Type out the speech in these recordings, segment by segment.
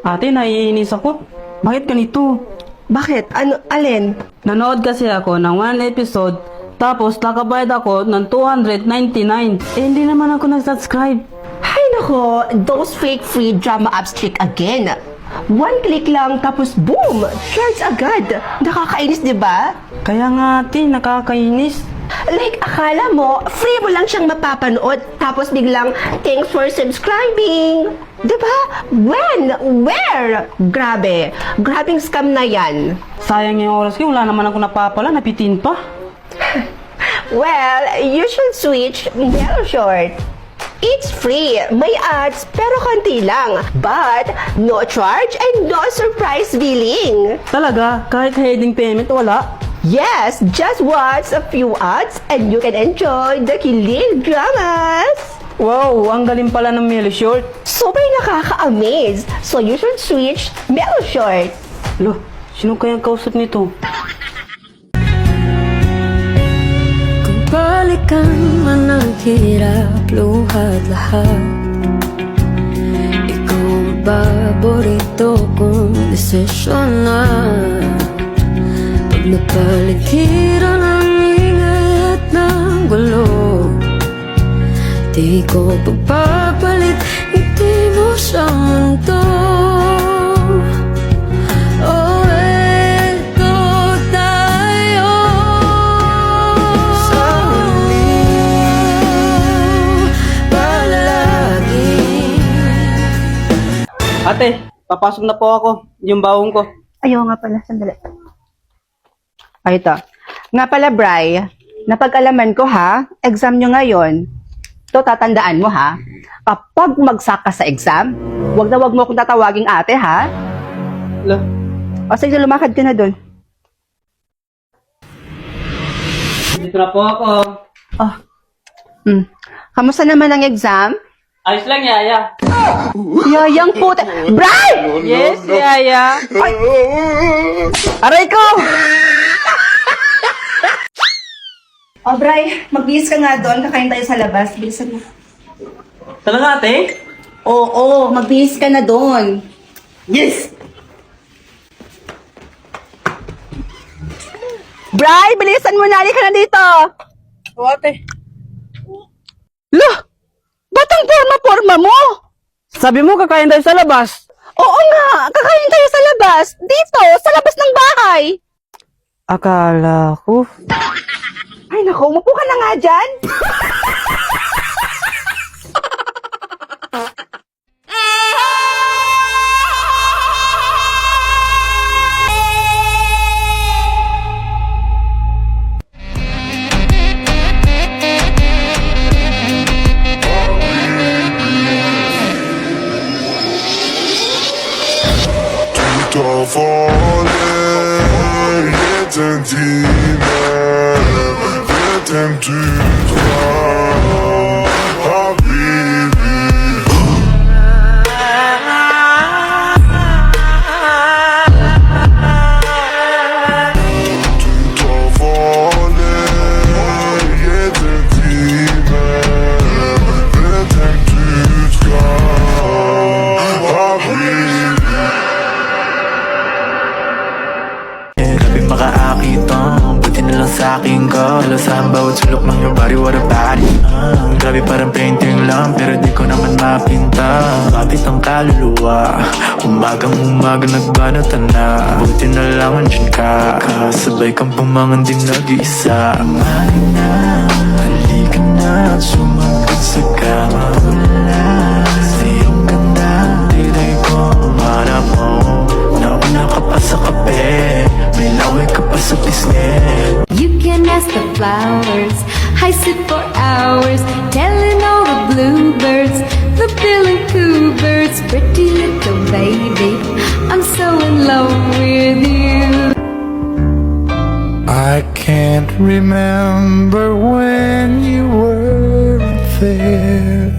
Ate, naiinis ako. Bakit ganito? Bakit? Ano, alin? Nanood kasi ako ng one episode, tapos nakabayad ako ng 299. Eh, hindi naman ako nag-subscribe. Ay nako, those fake free drama apps trick again. One click lang, tapos boom! Charge agad. Nakakainis, di ba? Kaya nga ate, nakakainis. Like, akala mo, free mo lang siyang mapapanood, tapos biglang, thanks for subscribing. Di ba? When? Where? Grabe. Grabing scam na yan. Sayang yung oras ko, wala naman ako napapala, napitin pa. Well, you should switch Mellow Short. It's free, may ads, pero konti lang. But, no charge and no surprise billing. Talaga, kahit heading payment, wala. Yes, just watch a few ads and you can enjoy the kilig dramas. Wow, ang galing pala ng Mellow Short. Super nakaka-amaze. So you should switch Mellow Short. Lo, sino kayang kausap nito? Kung balikan man ang hirap, luhat lahat, ikaw ang paborito kong desisyon na. Pag napaligiran ang ingay at ng gulo, di ko pagpapalit, hindi mo sa mundo. Oh, eto tayo sa huli, palagi. Ate, papasok na po ako. Yung bawang ko. Ayaw nga pala, sandali. Ay, ito. Nga pala, Bri, napag-alaman ko ha, exam nyo ngayon. Ito, tatandaan mo ha. Kapag magsak ka sa exam, wag na wag mo akong tatawaging ate ha. Lo, O sige, lumakad ka na dun. dito na po ako. Oh. Kamusta naman ang exam? Ayos lang, Yaya. Yayang puta. Bri! Yes, Yaya. Aray ko! O, Bri, magbihis ka nga doon. Kakain tayo sa labas. Bilisan mo. Talaga, ate? Oo, magbihis ka na doon. Yes! Bri, bilisan mo na. Halika na dito. O, ate. Lah! Ba't ang forma-forma mo? Sabi mo, kakain tayo sa labas. Oo nga, kakain tayo sa labas. Dito, sa labas ng bahay. Akala ko. Ay naku, umupo ka na nga dyan. 더 falling, let them do sa akin ko Lalasahan bawat sulok ng your body, what a body Grabe parang painting lang, pero di ko naman mapinta Kapit ang kaluluwa, umagang umaga nagbanatan na Buti na lang andyan ka, kasabay kang pumangan din nag-iisa Amanin na, halika na at sumagot sa kama Wala sa iyong ganda, titay ko hanap mo Nauna ka pa sa kape, may laway ka pa sa bisnet You can ask the flowers, I sit for hours, telling all the bluebirds, the bill and coo birds, pretty little baby, I'm so in love with you. I can't remember when you weren't there,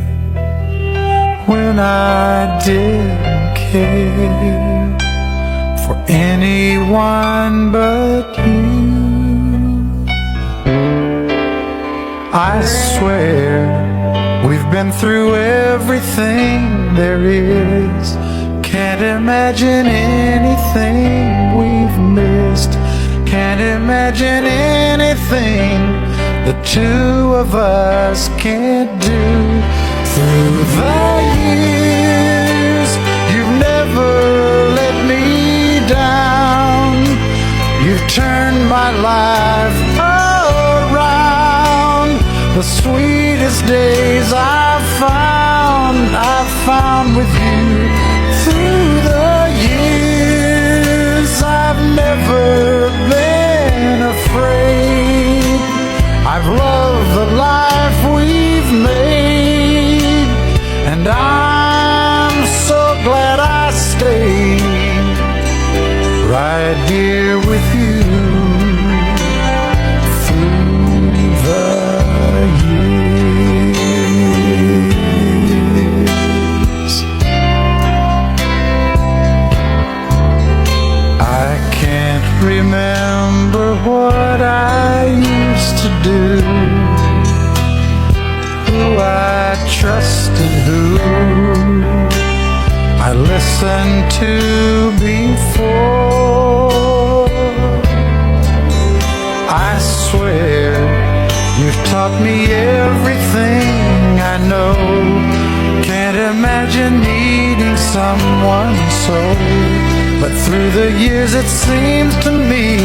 when I didn't care for anyone but you. I swear we've been through everything there is. Can't imagine anything we've missed. Can't imagine anything the two of us can't do. Through the years, you've never let me down. You've turned my life around. The sweetest days I've found with you. Through the years, I've never been afraid. I've loved the life we've made, and I'm so glad I stayed right here with you through the years. I can't remember what I used to do, who I trusted, who I listened to before. I swear you've taught me everything I know. Can't imagine needing someone so, but through the years it seems to me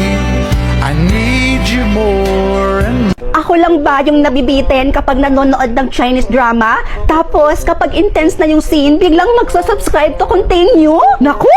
I need you more and Ako lang ba yung nabibitin kapag nanonood ng Chinese drama? Tapos, kapag intense na yung scene, biglang magsasubscribe to continue? Naku!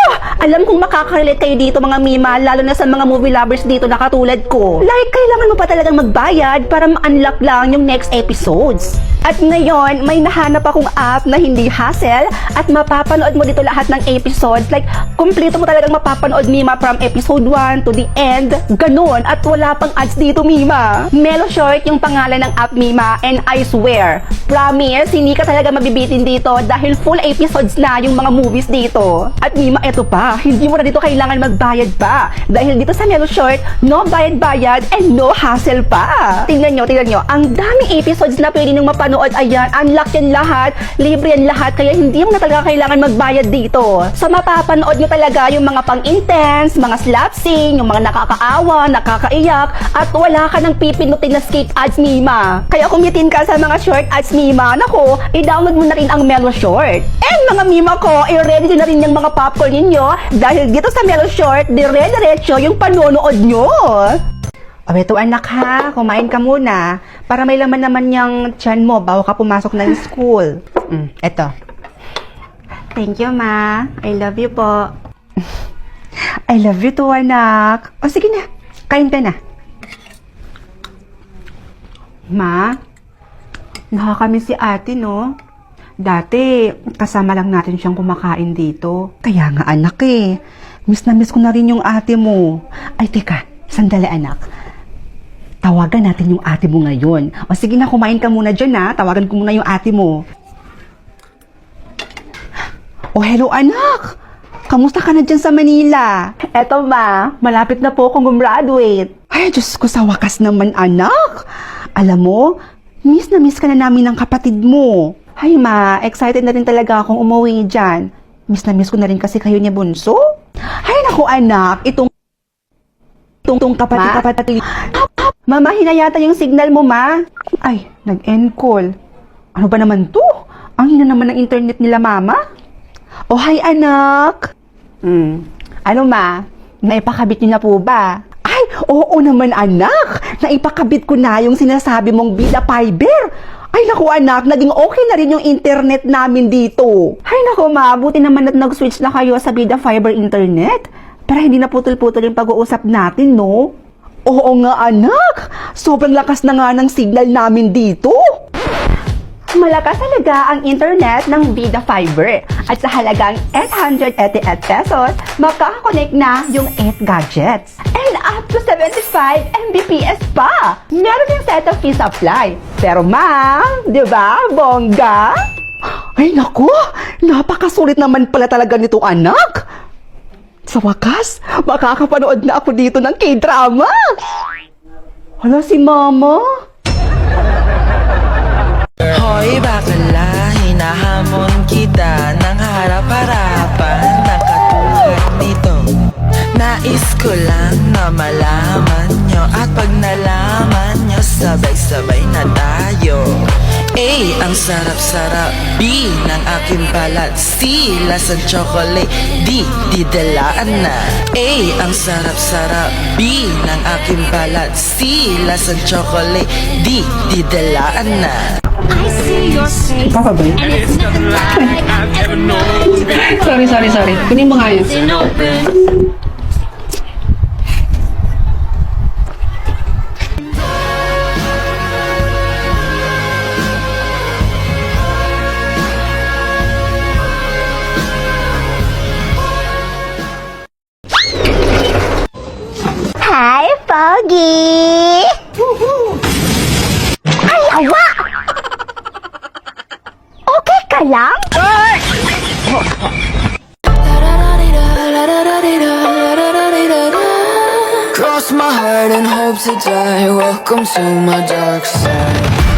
Alam kong makakarelate kayo dito mga mima, lalo na sa mga movie lovers dito na katulad ko. Like, kailangan mo pa talagang magbayad para ma-unlock lang yung next episodes. At ngayon, may nahanap akong app na hindi hassle at mapapanood mo dito lahat ng episodes. Like, kumpleto mo talagang mapapanood, mima, from episode 1 to the end. Ganon. At wala pang ads dito, mima. Melo Short yung pangalan ng app, mima. And I swear, promise, hindi ka talaga mabibitin dito dahil full episodes na yung mga movies dito. At mima, eto pa, hindi mo na dito kailangan magbayad pa. Dahil dito sa Melo Short, no bayad-bayad and no hassle pa. Tingnan nyo. Ang daming episodes na pwede nung mapanood. Ayan, unlock yan lahat, libre yan lahat, kaya hindi mo na talaga kailangan magbayad dito. So mapapanood nyo talaga yung mga pang-intense, mga slap scene, yung mga nakakaawa, nakakaiyak, at wala ka nang pipinutin na skip ads, mima. Kaya kumitin ka sa mga short ads, mima, nako, i-download mo na rin ang Melo Short. And mga mima ko, i-ready na rin yung mga popcorn ninyo dahil dito sa Melo Short, dire-diretso yung panonood nyo. O eto anak ha, kumain ka muna para may laman naman yung tiyan mo bago ka pumasok ng school. Eto. Thank you, ma. I love you po. I love you too, anak. O sige na, kain ka na. Ma, nakakamiss si ate, no? Dati, kasama lang natin siyang kumakain dito. Kaya nga anak eh, miss na miss ko na rin yung ate mo. Ay teka, sandali anak. Tawagan natin yung ate mo ngayon. O sige na, kumain ka muna dyan ha. Tawagan ko muna yung ate mo. Oh, hello anak! Kamusta ka na dyan sa Manila? Eto ma, malapit na po akong gumraduate. Ay, Diyos ko, sa wakas naman anak! Alam mo, miss na miss ka na namin ng kapatid mo. Ay ma, excited na rin talaga akong umuwi dyan. Miss na miss ko na rin kasi kayo niya bunso. Ay naku anak, itong kapatid. Mama, hinayata yung signal mo, ma. Ay, nag-end call. Ano ba naman to? Ang hina naman ng internet nila, mama. Oh, hi, anak. Ano, ma? Naipakabit niyo na po ba? Ay, oo naman, anak. Naipakabit ko na yung sinasabi mong Vida Fiber. Ay, naku, anak. Naging okay na rin yung internet namin dito. Ay, naku, ma. Buti naman at nag-switch na kayo sa Vida Fiber internet. Para hindi na putol-putol yung pag-uusap natin, no? Oo nga anak, sobrang lakas na nga ng signal namin dito. Malakas talaga ang internet ng Vida Fiber at sa halagang 888 pesos, makakakonect na yung 8 gadgets. And up to 75 Mbps pa. Meron yung set of fee supply. Pero ma'am, di ba, bongga? Ay naku, napakasulit naman pala talaga nito anak. Sa wakas, makakapanood na ako dito ng K-drama. Hala si mama. Hoy bakla, hinahamon kita ng harap-harapan. ko lang na malaman nyo. At pag nalaman nyo, sabay-sabay na tayo. A, ang sarap-sarap. B, ng aking balat. C, lasang chocolate. D, didalaan na. A, ang sarap-sarap. B, ng aking balat. C, lasang chocolate. D, didalaan na. I see your face, and it's nothing like I've ever known. Sorry. Kunin mo nga yun. It's open. Hi, Pogi! Ay, awa! Okay ka lang? Cross my heart and hope to die. Welcome to my dark side.